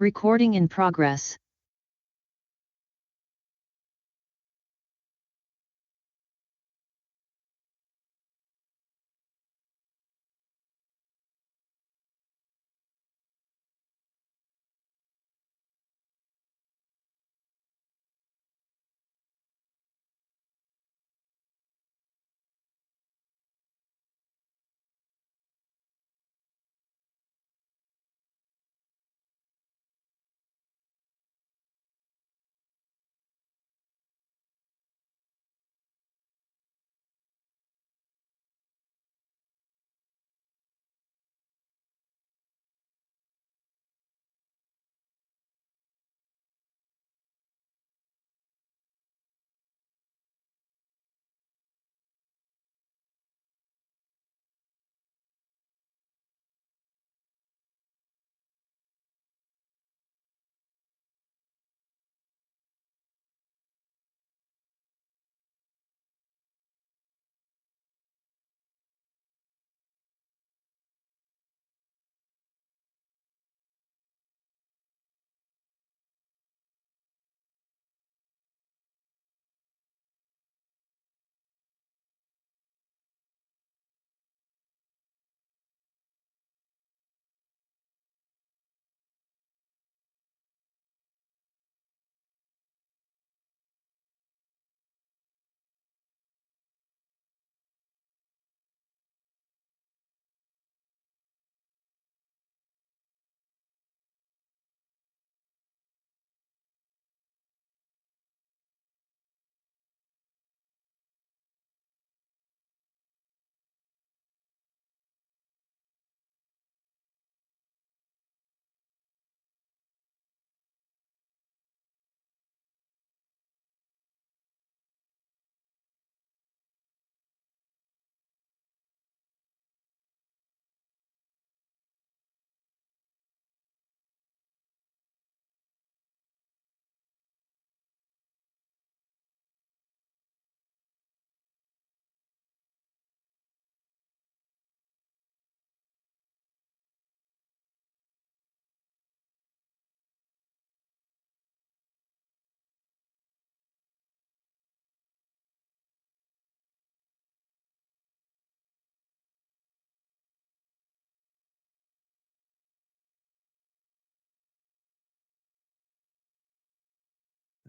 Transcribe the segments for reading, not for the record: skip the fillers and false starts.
Recording in progress.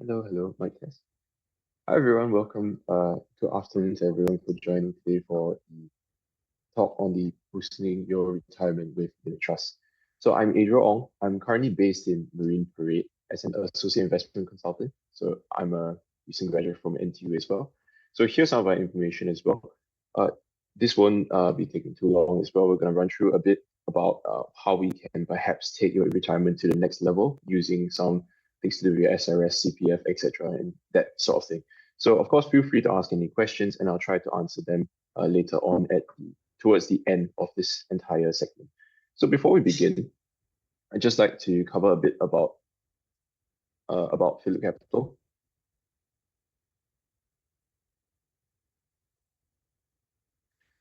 Hello, mic test. Hi everyone, welcome to afternoon to everyone for joining today for the talk on the boosting your retirement with the trust. So I'm Adriel Ong. I'm currently based in Marine Parade as an associate investment consultant. So I'm a recent graduate from NTU as well. So here's some of our information as well. Uh, this won't be taking too long as well. We're going to run through a bit about how we can perhaps take your retirement to the next level using some things to do with your SRS, CPF, etc., and that sort of thing. So of course, feel free to ask any questions, and I'll try to answer them later on towards the end of this entire segment. So before we begin, I'd just like to cover a bit about Phillip Capital.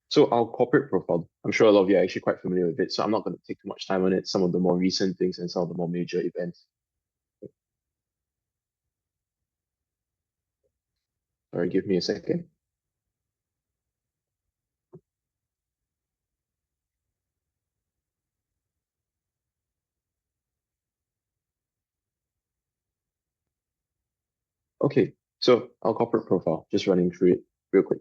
So our corporate profile, I'm sure a lot of you are actually quite familiar with it, so I'm not going to take too much time on it. Some of the more recent things and some of the more major events. Sorry, give me a second. Okay, so our corporate profile, just running through it real quick.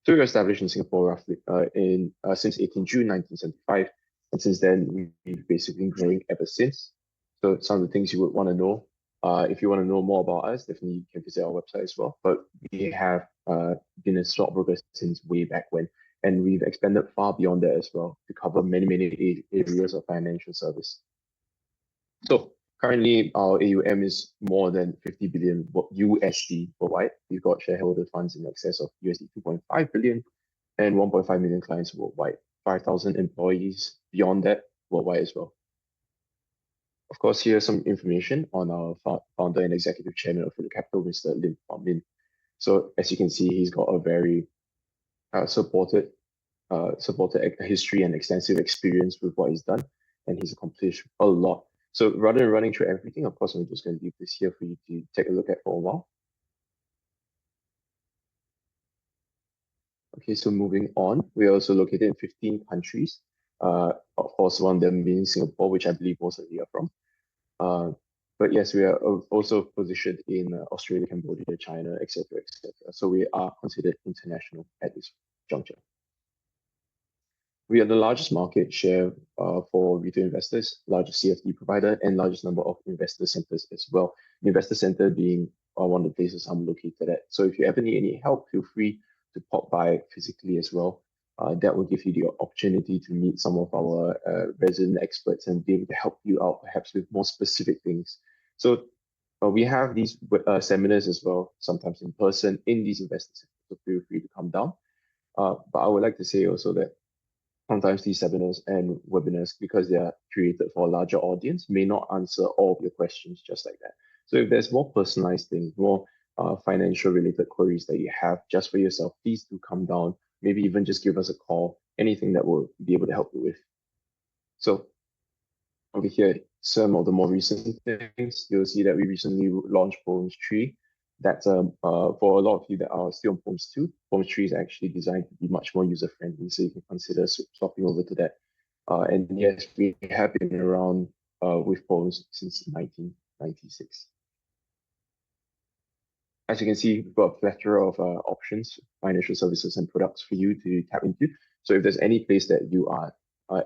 So we were established in Singapore roughly since 18 June 1975, and since then we've basically been growing ever since. So some of the things you would want to know, if you want to know more about us, definitely you can visit our website as well. But we have been a stockbroker since way back when, and we've expanded far beyond that as well to cover many areas of financial service. So currently our AUM is more than 50 billion USD worldwide. We've got shareholder funds in excess of USD 2.5 billion and 1.5 million clients worldwide, 5,000 employees beyond that worldwide as well. Of course, here's some information on our founder and executive chairman of Phillip Capital, Mr. Lim Fong Min. So as you can see, he's got a very supported supported a history and extensive experience with what he's done, and he's accomplished a lot. So rather than running through everything, of course, I'm just going to leave this here for you to take a look at for a while. Okay, so moving on, we are also located in 15 countries. Of course, one of them being Singapore, which I believe most of you are from. But yes, we are also positioned in Australia, Cambodia, China, etc., etc. So we are considered international at this juncture. We are the largest market share for retail investors, largest CFD provider, and largest number of investor centers as well. Investor center being one of the places I'm located at. So if you ever need any help, feel free to pop by physically as well. That will give you the opportunity to meet some of our resident experts and be able to help you out perhaps with more specific things. So we have these seminars as well, sometimes in person in these investor centers, so feel free to come down. But I would like to say also that sometimes these seminars and webinars, because they are created for a larger audience, may not answer all of your questions just like that. So if there's more personalized things, more financial related queries that you have just for yourself, please do come down. Maybe even just give us a call, anything that will be able to help you with. So over here, some of the more recent things, you'll see that we recently launched POEMS 3. That's for a lot of you that are still on POEMS 2. POEMS 3 is actually designed to be much more user-friendly, so you can consider swapping over to that. And yes, we have been around with POEMS since 1996. As you can see, we've got a plethora of options, financial services and products for you to tap into. So if there's any place that you are,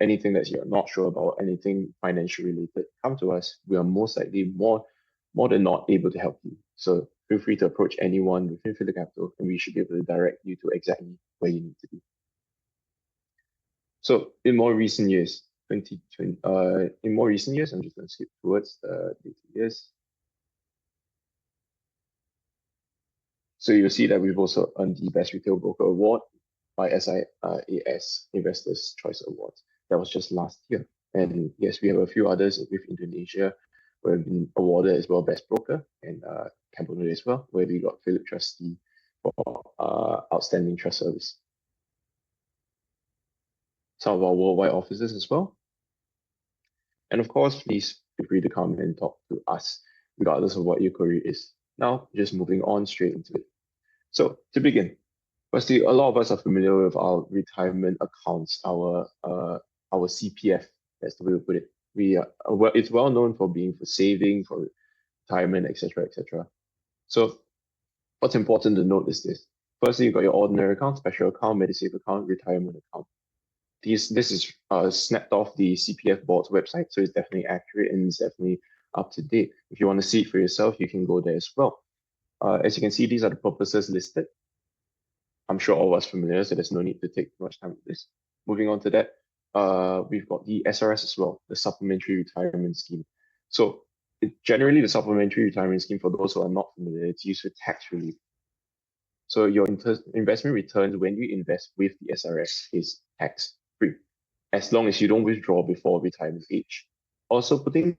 anything that you're not sure about, anything financial related, come to us. We are most likely more than not able to help you. So feel free to approach anyone within Phillip Capital, and we should be able to direct you to exactly where you need to be. So in more recent years, 2020, in more recent years, I'm just going to skip towards the years. So you'll see that we've also earned the Best Retail Broker Award by SIAS Investors' Choice Awards. That was just last year. And yes, we have a few others with Indonesia, where we've been awarded as well Best Broker, and Cambodia as well, where we got Phillip Trustee for outstanding trust service. Some of our worldwide offices as well. And of course, please feel free to come and talk to us, regardless of what your career is. Now, just moving on straight into it. So to begin, firstly, a lot of us are familiar with our retirement accounts, our CPF. That's the way to put it. It's well known for being for saving, for retirement, etc., etc. So what's important to note is this. Firstly, you've got your ordinary account, special account, Medisave account, retirement account. This is snapped off the CPF board's website, so it's definitely accurate and it's definitely up to date. If you want to see it for yourself, you can go there as well. As you can see, these are the purposes listed. I'm sure all of us familiar, so there's no need to take too much time with this. Moving on to that, we've got the SRS as well, the Supplementary Retirement Scheme. So generally, the Supplementary Retirement Scheme, for those who are not familiar, it's used for tax relief. So your investment returns when you invest with the SRS is tax-free, as long as you don't withdraw before retirement age. Also, putting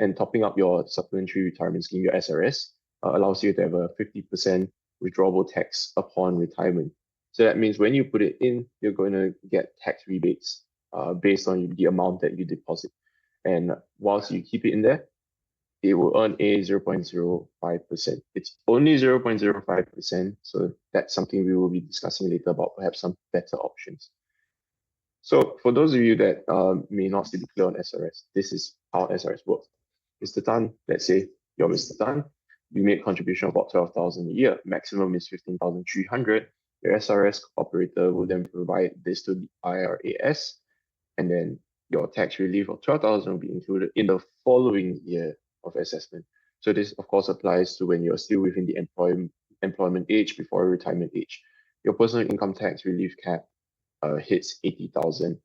and topping up your Supplementary Retirement Scheme, your SRS, allows you to have a 50% withdrawable tax upon retirement. So that means when you put it in, you're going to get tax rebates based on the amount that you deposit. And whilst you keep it in there, it will earn a 0.05%. It's only 0.05%, so that's something we will be discussing later about perhaps some better options. So for those of you that may not still be clear on SRS, this is how SRS works. Mr. Tan, let's say you're Mr. Tan, you make a contribution of about 12,000 a year. Maximum is 15,300. Your SRS operator will then provide this to the IRAS, and then your tax relief of 12,000 will be included in the following year of assessment. So this, of course, applies to when you're still within the employment age before retirement age. Your personal income tax relief cap hits 80,000.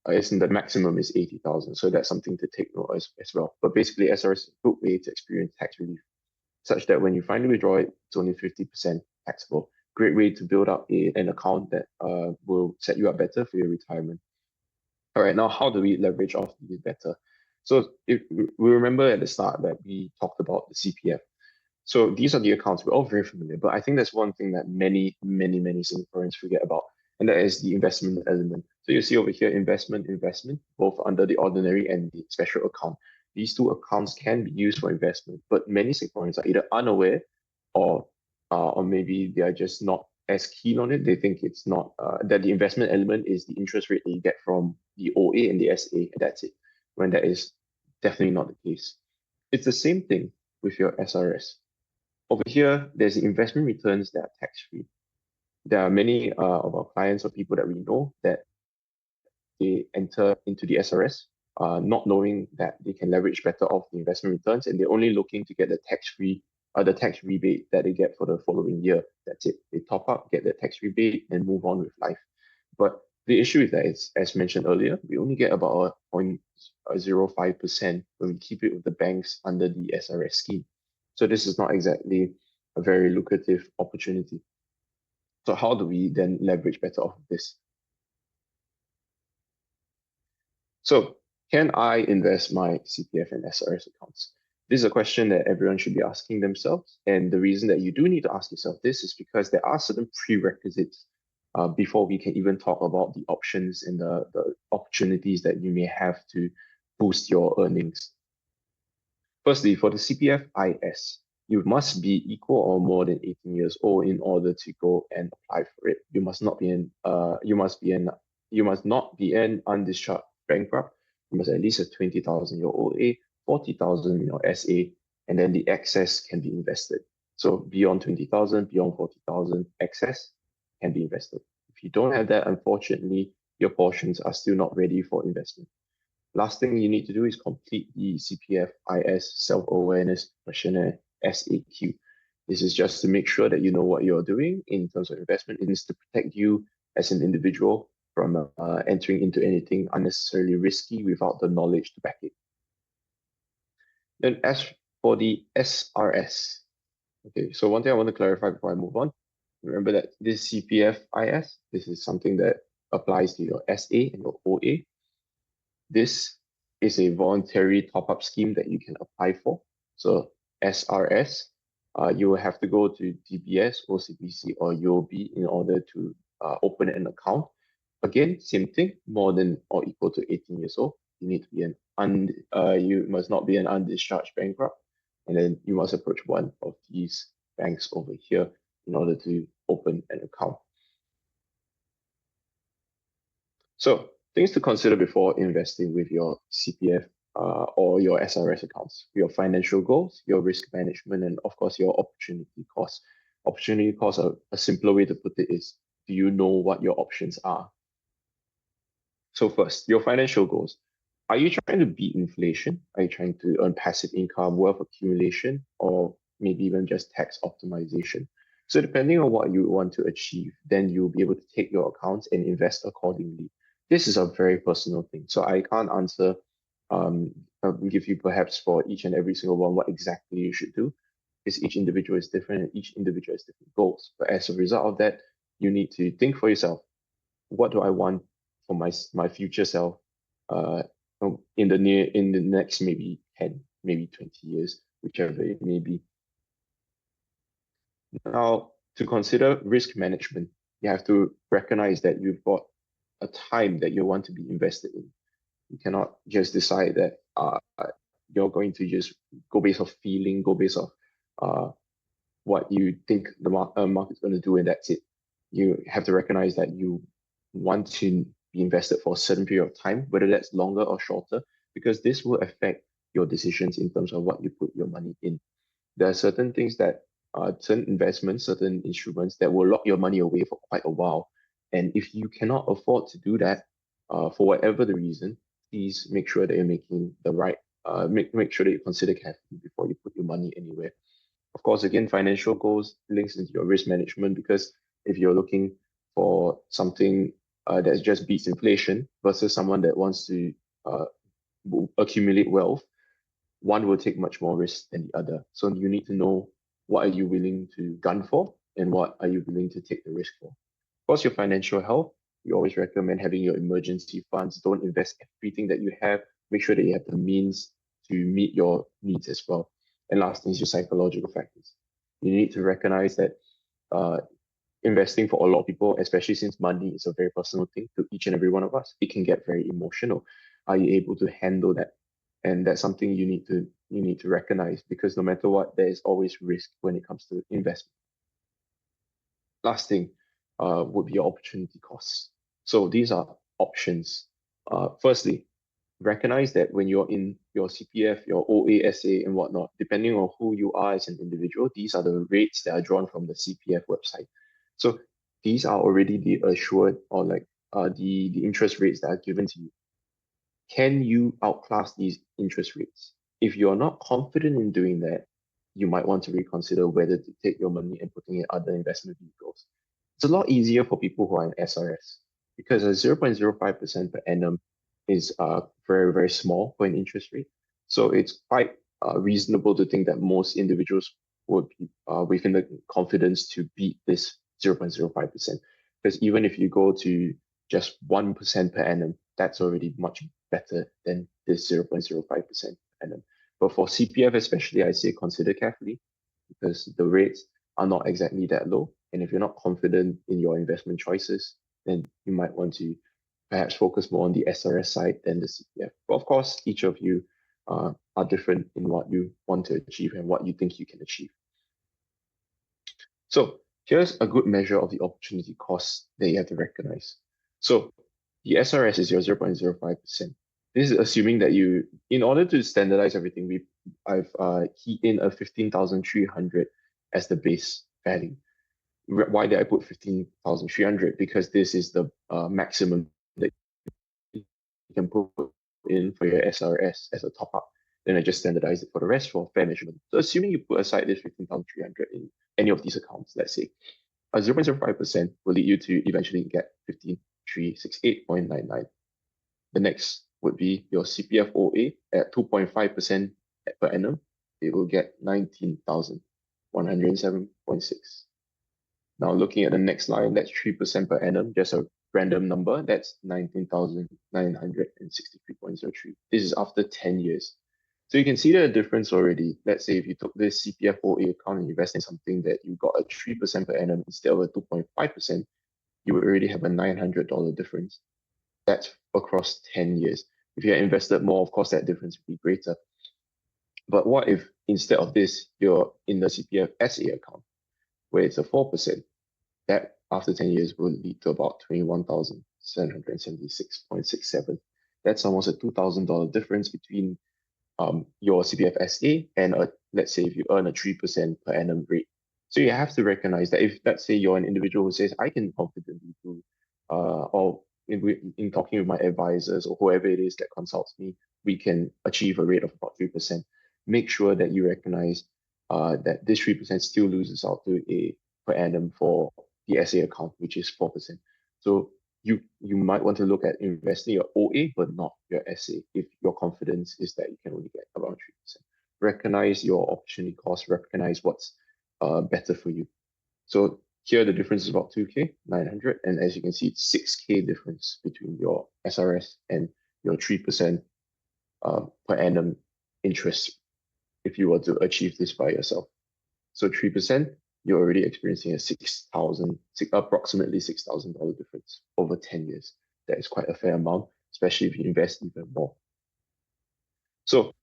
The maximum is 80,000. So that's something to take note as well. But basically, SRS is a good way to experience tax relief, such that when you finally withdraw it, it's only 50% taxable. Great way to build up an account that will set you up better for your retirement. All right, now how do we leverage off these better? So if we remember at the start that we talked about the CPF. So these are the accounts we're all very familiar, but I think there's one thing that many Singaporeans forget about. and that is the investment element. So you see over here, investment, both under the ordinary and the special account. These two accounts can be used for investment, but many Singaporeans are either unaware or maybe they are just not as keen on it. They think it's not that the investment element is the interest rate that you get from the OA and the SA, and that's it. When that is definitely not the case. It's the same thing with your SRS. Over here, there's the investment returns that are tax-free. There are many of our clients or people that we know that they enter into the SRS not knowing that they can leverage better off the investment returns, and they're only looking to get the tax-free the tax rebate that they get for the following year. That's it. They top up, get the tax rebate, and move on with life. But the issue is that it's, as mentioned earlier, we only get about 0.05% when we keep it with the banks under the SRS scheme. So this is not exactly a very lucrative opportunity. So how do we then leverage better off of this? So can I invest my CPF and SRS accounts? This is a question that everyone should be asking themselves. And the reason that you do need to ask yourself this is because there are certain prerequisites before we can even talk about the options and the opportunities that you may have to boost your earnings. Firstly, for the CPF IS, you must be equal or more than 18 years old in order to go and apply for it. You must not be an undischarged bankrupt. You must at least have 20,000 your OA, 40,000 in your SA, and then the excess can be invested. So beyond 20,000, beyond 40,000, excess can be invested. If you don't have that, unfortunately, your portions are still not ready for investment. Last thing you need to do is complete the CPF IS self-awareness questionnaire SAQ. This is just to make sure that you know what you're doing in terms of investment. It is to protect you as an individual from entering into anything unnecessarily risky without the knowledge to back it. Then as for the SRS, okay, so one thing I want to clarify before I move on, remember that this CPF IS, this is something that applies to your SA and your OA. This is a voluntary top-up scheme that you can apply for. So SRS, you will have to go to DBS, OCBC, or UOB in order to open an account. Again, same thing, more than or equal to 18 years old. You need to be you must not be an undischarged bankrupt, and then you must approach one of these banks over here in order to open an account. So things to consider before investing with your CPF or your SRS accounts: your financial goals, your risk management, and of course your opportunity cost. Opportunity cost, a simpler way to put it is, do you know what your options are? So first, your financial goals. Are you trying to beat inflation? Are you trying to earn passive income, wealth accumulation, or maybe even just tax optimization? So depending on what you want to achieve, then you'll be able to take your accounts and invest accordingly. This is a very personal thing. So I can't answer, give you perhaps for each and every single one what exactly you should do, because each individual is different and each individual has different goals. But as a result of that, you need to think for yourself, what do I want for my future self in the next maybe 10, maybe 20 years, whichever it may be. Now, to consider risk management, you have to recognize that you've got a time that you want to be invested in. You cannot just decide that you're going to just go based off feeling, go based off what you think the market's going to do, and that's it. You have to recognize that you want to be invested for a certain period of time, whether that's longer or shorter, because this will affect your decisions in terms of what you put your money in. There are certain things that certain investments, certain instruments that will lock your money away for quite a while. And if you cannot afford to do that, for whatever the reason, please make sure that you're making the right, make sure that you consider carefully before you put your money anywhere. Of course, again, financial goals links into your risk management, because if you're looking for something that just beats inflation versus someone that wants to accumulate wealth, one will take much more risk than the other. So you need to know, what are you willing to gun for and what are you willing to take the risk for. Of course, your financial health, we always recommend having your emergency funds. Don't invest everything that you have. Make sure that you have the means to meet your needs as well. And last thing is your psychological factors. You need to recognize that investing for a lot of people, especially since money is a very personal thing to each and every one of us, it can get very emotional. Are you able to handle that? And that's something you need to recognize, because no matter what, there is always risk when it comes to investment. Last thing would be your opportunity costs. So these are options. Firstly, recognize that when you're in your CPF, your OA, SA, and whatnot, depending on who you are as an individual, these are the rates that are drawn from the CPF website. So these are already the assured, or like the interest rates that are given to you. Can you outclass these interest rates? If you're not confident in doing that, you might want to reconsider whether to take your money and putting in other investment vehicles. It's a lot easier for people who are in SRS, because a 0.05% per annum is very, very small for an interest rate. So it's quite reasonable to think that most individuals would be within the confidence to beat this 0.05%. Because even if you go to just 1% per annum, that's already much better than this 0.05% per annum. But for CPF especially, I say consider carefully, because the rates are not exactly that low. And if you're not confident in your investment choices, then you might want to perhaps focus more on the SRS side than the CPF. But of course, each of you are different in what you want to achieve and what you think you can achieve. So here's a good measure of the opportunity cost that you have to recognize. So the SRS is your 0.05%. This is assuming that you, in order to standardize everything, I've keyed in a 15,300 as the base value. Why did I put 15,300? Because this is the maximum that you can put in for your SRS as a top up. Then I just standardize it for the rest for fair measurement. So assuming you put aside this 15,300 in any of these accounts, let's say, a 0.05% will lead you to eventually get 15,368.99. The next would be your CPF OA at 2.5% per annum. It will get 19,107.6. Now looking at the next line, that's 3% per annum, just a random number, that's 19,963.03. This is after 10 years. So you can see the difference already. Let's say if you took this CPF OA account and invest in something that you got a 3% per annum instead of a 2.5%, you would already have a $900 difference. That's across 10 years. If you had invested more, of course, that difference would be greater. But what if instead of this, you're in the CPF SA account, where it's a 4%, that after 10 years will lead to about 21,776.67. That's almost a $2,000 difference between your CPF SA and let's say if you earn a 3% per annum rate. So you have to recognize that if, let's say, you're an individual who says, I can confidently do, or in talking with my advisors or whoever it is that consults me, we can achieve a rate of about 3%. Make sure that you recognize that this 3% still loses out to a per annum for the SA account, which is 4%. So you might want to look at investing your OA, but not your SA, if your confidence is that you can only get around 3%. Recognize your opportunity cost, recognize what's better for you. So here the difference is about 2K900, and as you can see, it's 6K difference between your SRS and your 3% per annum interest if you were to achieve this by yourself. So 3%, you're already experiencing a approximately $6,000 difference over 10 years. That is quite a fair amount, especially if you invest even more. So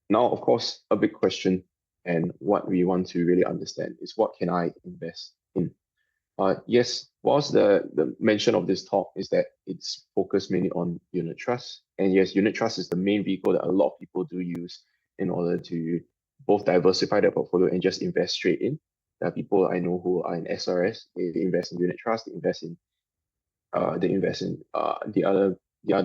now, of course, a big question, and what we want to really understand is, what can I invest in? Yes, whilst the mention of this talk is that it's focused mainly on unit trust. And yes, unit trust is the main vehicle that a lot of people do use in order to both diversify their portfolio and just invest straight in. There are people I know who are in SRS, they invest in unit trust, they invest in the other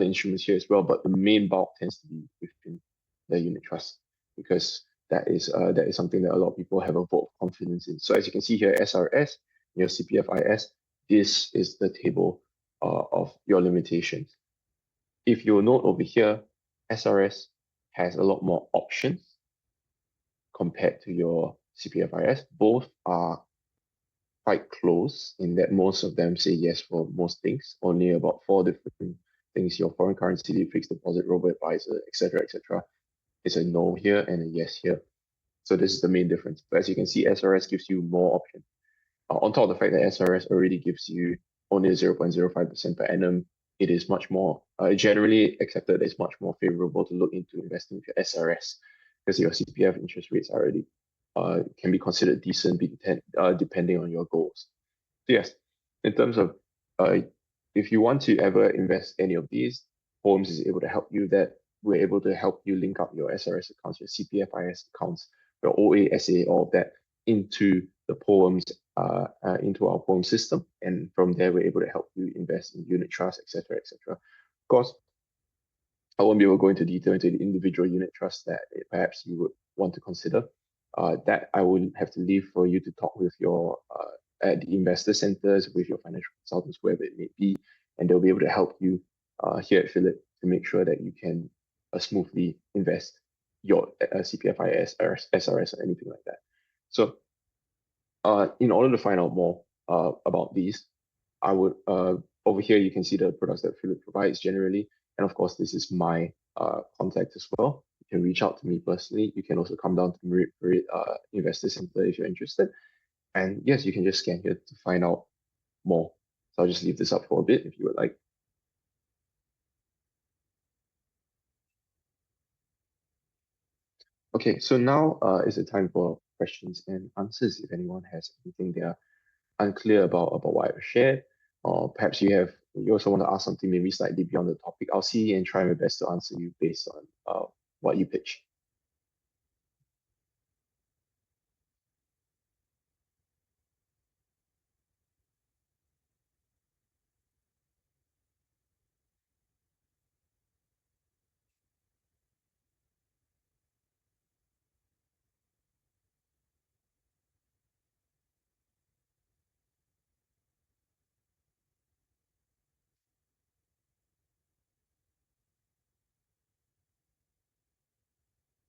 instruments here as well, but the main bulk tends to be within the unit trust, because that is something that a lot of people have a vote of confidence in. So as you can see here, SRS, your CPFIS, this is the table of your limitations. If you'll note over here, SRS has a lot more options compared to your CPFIS. Both are quite close in that most of them say yes for most things. Only about 4 different things, your foreign currency, fixed deposit, robo-advisor, etc., is a no here and a yes here. So this is the main difference. But as you can see, SRS gives you more options. on top of the fact that SRS already gives you only 0.05% per annum, it is much more generally accepted as much more favorable to look into investing with your SRS because your CPF interest rates are already can be considered decent depending on your goals. So yes, in terms of uh, if you want to ever invest any of these, Homes is able to help you that we're able to help you link up your SRS accounts, your CPFIS accounts, your OA, SA, all of that into the Poems, into our Poem system. And from there, we're able to help you invest in unit trusts, etc., etc. Of course, I won't be able to go into detail into the individual unit trusts that perhaps you would want to consider. That I will have to leave for you to talk with your at the investor centers, with your financial consultants, whoever it may be, and they'll be able to help you here at Phillip to make sure that you can smoothly invest your CPFIS or SRS or anything like that. So, in order to find out more about these, I would over here you can see the products that Phillip provides generally, and of course this is my contact as well. You can reach out to me personally. You can also come down to Marine Parade Investor Center if you're interested. And yes, you can just scan here to find out more. So I'll just leave this up for a bit if you would like. Okay, so now is the time for questions and answers. If anyone has anything they are unclear about what I've shared, or perhaps you also want to ask something maybe slightly beyond the topic, I'll see and try my best to answer you based on what you pitch.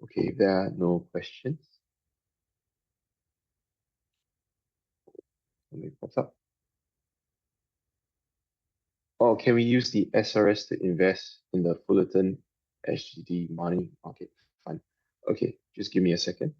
Okay, if there are no questions, something pops up. Or can we use the SRS to invest in the Fullerton SGD money market fund? Okay, just give me a second.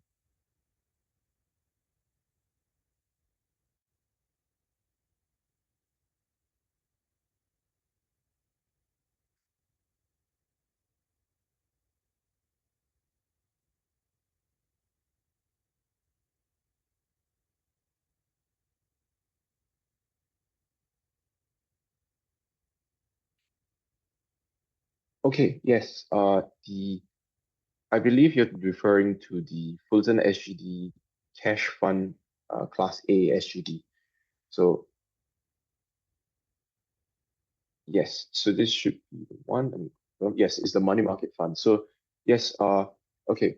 Okay, yes. I believe you're referring to the Fulton SGD Cash Fund Class A SGD. So yes, so this should be the one. Yes, it's the money market fund. So yes, okay.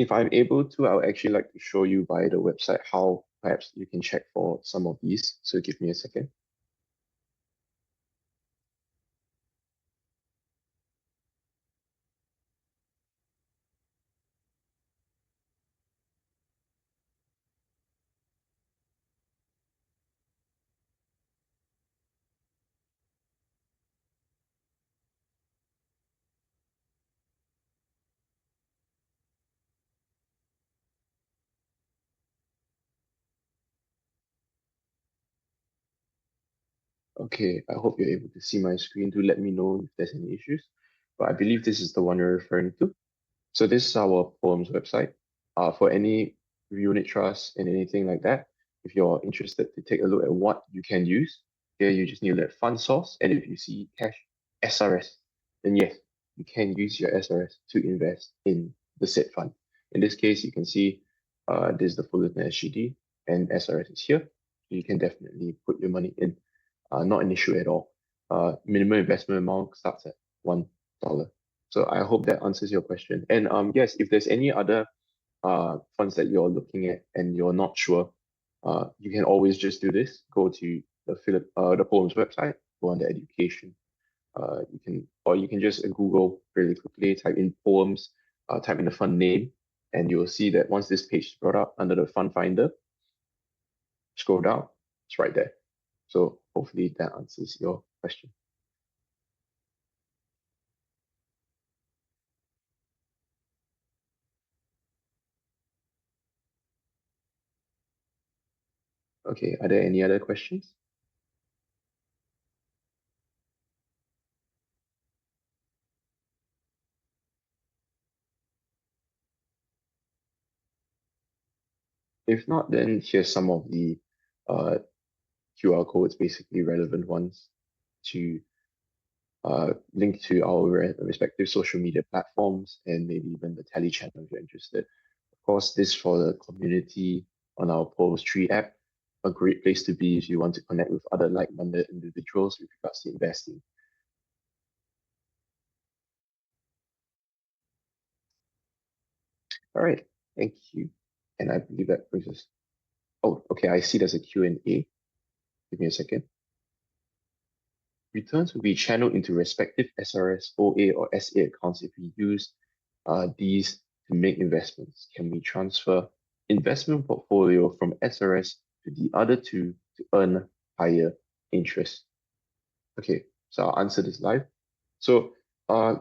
If I'm able to, I would actually like to show you via the website how perhaps you can check for some of these. So give me a second. Okay, I hope you're able to see my screen. Do let me know if there's any issues. But I believe this is the one you're referring to. So this is our Poems website. For any unit trust and anything like that, if you're interested to take a look at what you can use, here you just need that fund source. And if you see cash SRS, then yes, you can use your SRS to invest in the said fund. In this case, you can see this is the Fullerton SGD and SRS is here. So you can definitely put your money in. Not an issue at all. Minimum investment amount starts at $1. So I hope that answers your question. And yes, if there's any other funds that you're looking at and you're not sure, you can always just do this. Go to the Poems website, go under education. You can just Google really quickly, type in Poems, type in the fund name, and you'll see that once this page is brought up under the fund finder, scroll down, it's right there. So hopefully that answers your question. Okay, are there any other questions? If not, then here's some of the uh, QR codes, basically relevant ones to link to our respective social media platforms and maybe even the Tele channel if you're interested. Of course, this for the community on our Post Tree app, a great place to be if you want to connect with other like-minded individuals with regards to investing. All right, thank you. And I believe that brings us. Oh, okay. I see there's a Q&A. Give me a second. Returns will be channeled into respective SRS, OA, or SA accounts if we use these to make investments. Can we transfer investment portfolio from SRS to the other two to earn higher interest? Okay, so I'll answer this live. So uh,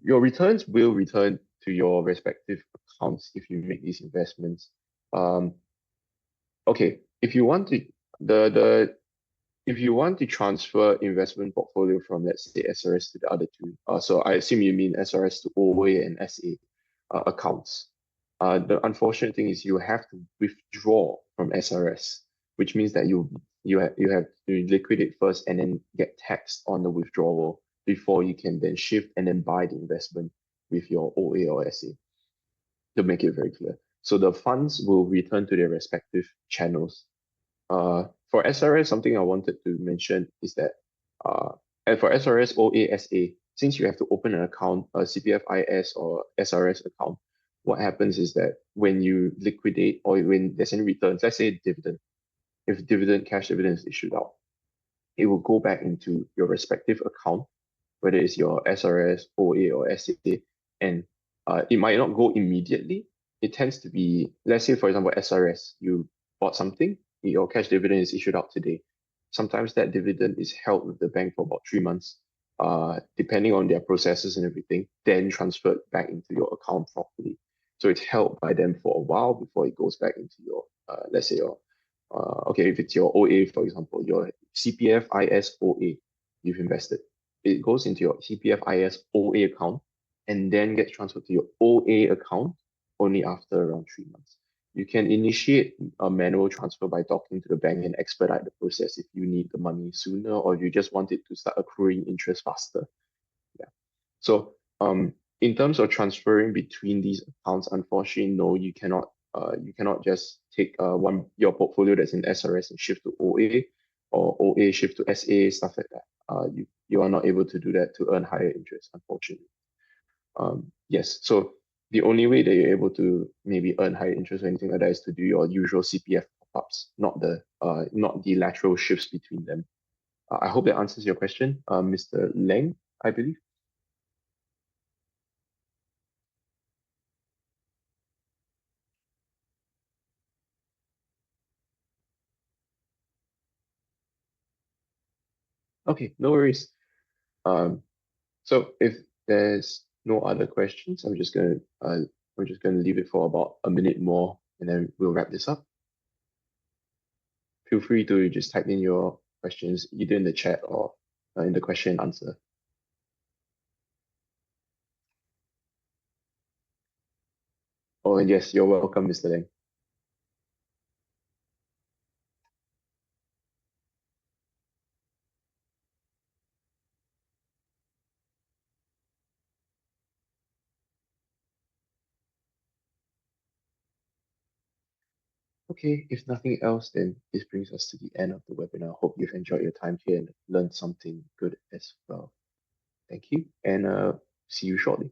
your returns will return to your respective accounts if you make these investments. Um, okay, if you want to the if you want to transfer investment portfolio from, let's say, SRS to the other two, so I assume you mean SRS to OA and SA accounts. The unfortunate thing is you have to withdraw from SRS, which means that you have to liquidate first and then get taxed on the withdrawal before you can then shift and then buy the investment with your OA or SA, to make it very clear. So the funds will return to their respective channels. For SRS, something I wanted to mention is that uh, and for SRS OASA, since you have to open an account, a CPFIS or SRS account, what happens is that when you liquidate or when there's any returns, let's say dividend, if dividend, cash dividend is issued out, it will go back into your respective account, whether it's your SRS, OA, or SA, and it might not go immediately. It tends to be, let's say, for example, SRS, you bought something, your cash dividend is issued out today. Sometimes that dividend is held with the bank for about 3 months, depending on their processes and everything, then transferred back into your account properly. So it's held by them for a while before it goes back into your, let's say, your okay, if it's your OA, for example, your CPF IS OA, you've invested. It goes into your CPF IS OA account and then gets transferred to your OA account only after around 3 months. You can initiate a manual transfer by talking to the bank and expedite the process if you need the money sooner or you just want it to start accruing interest faster. Yeah. So in terms of transferring between these accounts, unfortunately, no, you cannot just take one your portfolio that's in SRS and shift to OA or OA shift to SA, stuff like that. You are not able to do that to earn higher interest, unfortunately. Yes, so the only way that you're able to maybe earn higher interest or anything like that is to do your usual CPF top-ups, not the lateral shifts between them. I hope that answers your question, Mr. Leng, I believe. Okay, no worries. Um, so if there's no other questions, we're just gonna leave it for about a minute more, and then we'll wrap this up. Feel free to just type in your questions either in the chat or in the question and answer. Oh, and yes, you're welcome, Mr. Leng. Okay, if nothing else, then this brings us to the end of the webinar. Hope you've enjoyed your time here and learned something good as well. Thank you, and see you shortly.